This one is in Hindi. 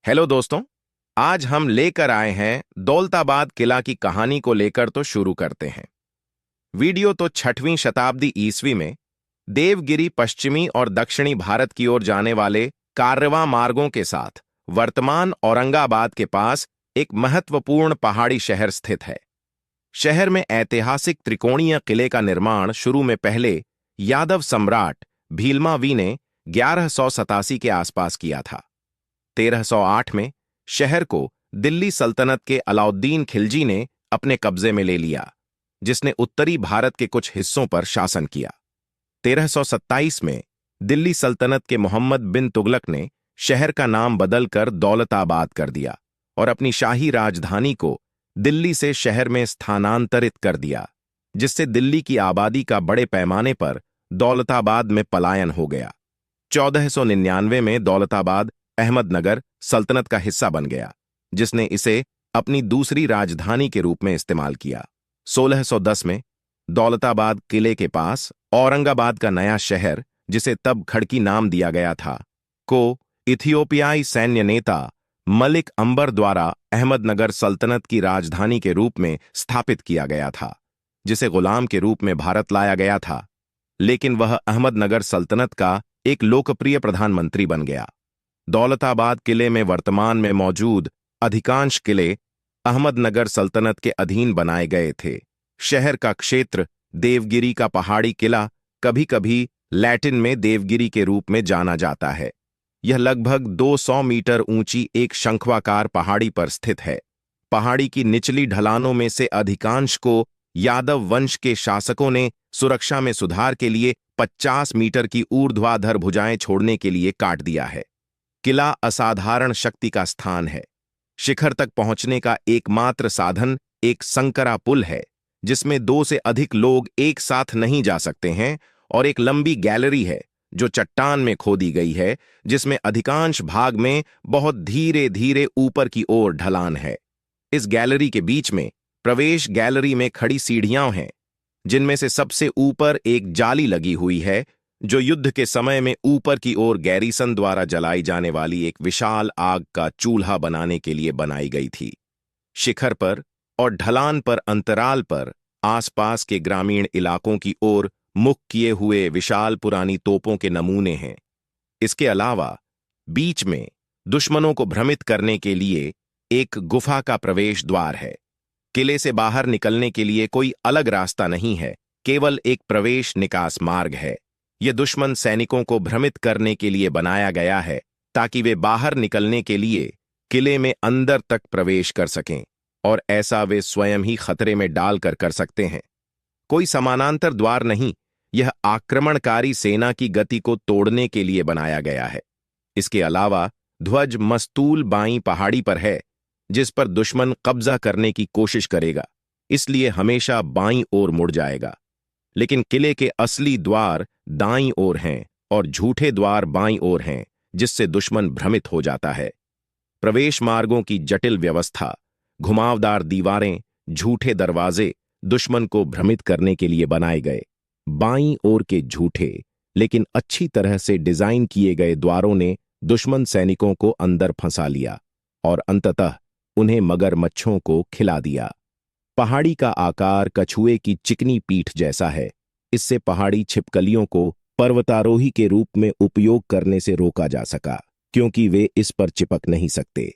हेलो दोस्तों। आज हम लेकर आए हैं दौलताबाद किला की कहानी को लेकर। तो शुरू करते हैं। वीडियो तो 6वीं शताब्दी ईस्वी में देवगिरी पश्चिमी और दक्षिणी भारत की ओर जाने वाले कारवां मार्गों के साथ वर्तमान औरंगाबाद के पास एक महत्वपूर्ण पहाड़ी शहर स्थित है। शहर में ऐतिहासिक त्रिकोणीय किले का निर्माण शुरू में पहले यादव सम्राट भीलमावी ने 1187 के आसपास किया था। 1308 में शहर को दिल्ली सल्तनत के अलाउद्दीन खिलजी ने अपने कब्जे में ले लिया, जिसने उत्तरी भारत के कुछ हिस्सों पर शासन किया। 1327 में दिल्ली सल्तनत के मोहम्मद बिन तुगलक ने शहर का नाम बदलकर दौलताबाद कर दिया और अपनी शाही राजधानी को दिल्ली से शहर में स्थानांतरित कर दिया, जिससे दिल्ली की आबादी का बड़े पैमाने पर दौलताबाद में पलायन हो गया। 1499 में दौलताबाद अहमदनगर सल्तनत का हिस्सा बन गया, जिसने इसे अपनी दूसरी राजधानी के रूप में इस्तेमाल किया। 1610 में दौलताबाद किले के पास औरंगाबाद का नया शहर, जिसे तब खड़की नाम दिया गया था, को इथियोपियाई सैन्य नेता मलिक अंबर द्वारा अहमदनगर सल्तनत की राजधानी के रूप में स्थापित किया गया था, जिसे गुलाम के रूप में भारत लाया गया था। लेकिन वह अहमदनगर सल्तनत का एक लोकप्रिय प्रधानमंत्री बन गया। दौलताबाद किले में वर्तमान में मौजूद अधिकांश किले अहमदनगर सल्तनत के अधीन बनाए गए थे। शहर का क्षेत्र देवगिरी का पहाड़ी किला, कभी कभी लैटिन में देवगिरी के रूप में जाना जाता है। यह लगभग 200 मीटर ऊंची एक शंखवाकार पहाड़ी पर स्थित है। पहाड़ी की निचली ढलानों में से अधिकांश को यादव वंश के शासकों ने सुरक्षा में सुधार के लिए 50 मीटर की ऊर्ध्वाधर भुजाएं छोड़ने के लिए काट दिया है। किला असाधारण शक्ति का स्थान है। शिखर तक पहुंचने का एकमात्र साधन एक संकरा पुल है, जिसमें 2 से अधिक लोग एक साथ नहीं जा सकते हैं, और एक लंबी गैलरी है जो चट्टान में खोदी गई है, जिसमें अधिकांश भाग में बहुत धीरे धीरे ऊपर की ओर ढलान है। इस गैलरी के बीच में प्रवेश गैलरी में खड़ी सीढ़ियां हैं, जिनमें से सबसे ऊपर एक जाली लगी हुई है, जो युद्ध के समय में ऊपर की ओर गैरीसन द्वारा जलाई जाने वाली एक विशाल आग का चूल्हा बनाने के लिए बनाई गई थी। शिखर पर और ढलान पर अंतराल पर आसपास के ग्रामीण इलाकों की ओर मुख किए हुए विशाल पुरानी तोपों के नमूने हैं। इसके अलावा बीच में दुश्मनों को भ्रमित करने के लिए एक गुफा का प्रवेश द्वार है। किले से बाहर निकलने के लिए कोई अलग रास्ता नहीं है, केवल एक प्रवेश निकास मार्ग है। यह दुश्मन सैनिकों को भ्रमित करने के लिए बनाया गया है, ताकि वे बाहर निकलने के लिए किले में अंदर तक प्रवेश कर सकें, और ऐसा वे स्वयं ही खतरे में डालकर कर सकते हैं। कोई समानांतर द्वार नहीं, यह आक्रमणकारी सेना की गति को तोड़ने के लिए बनाया गया है। इसके अलावा ध्वज मस्तूल बाईं पहाड़ी पर है, जिस पर दुश्मन कब्जा करने की कोशिश करेगा, इसलिए हमेशा बाईं ओर मुड़ जाएगा। लेकिन किले के असली द्वार दाईं ओर हैं और झूठे द्वार बाईं ओर हैं, जिससे दुश्मन भ्रमित हो जाता है। प्रवेश मार्गों की जटिल व्यवस्था, घुमावदार दीवारें, झूठे दरवाजे दुश्मन को भ्रमित करने के लिए बनाए गए। बाईं ओर के झूठे लेकिन अच्छी तरह से डिजाइन किए गए द्वारों ने दुश्मन सैनिकों को अंदर फंसा लिया और अंततः उन्हें मगरमच्छों को खिला दिया। पहाड़ी का आकार कछुए की चिकनी पीठ जैसा है। इससे पहाड़ी छिपकलियों को पर्वतारोही के रूप में उपयोग करने से रोका जा सका, क्योंकि वे इस पर चिपक नहीं सकते।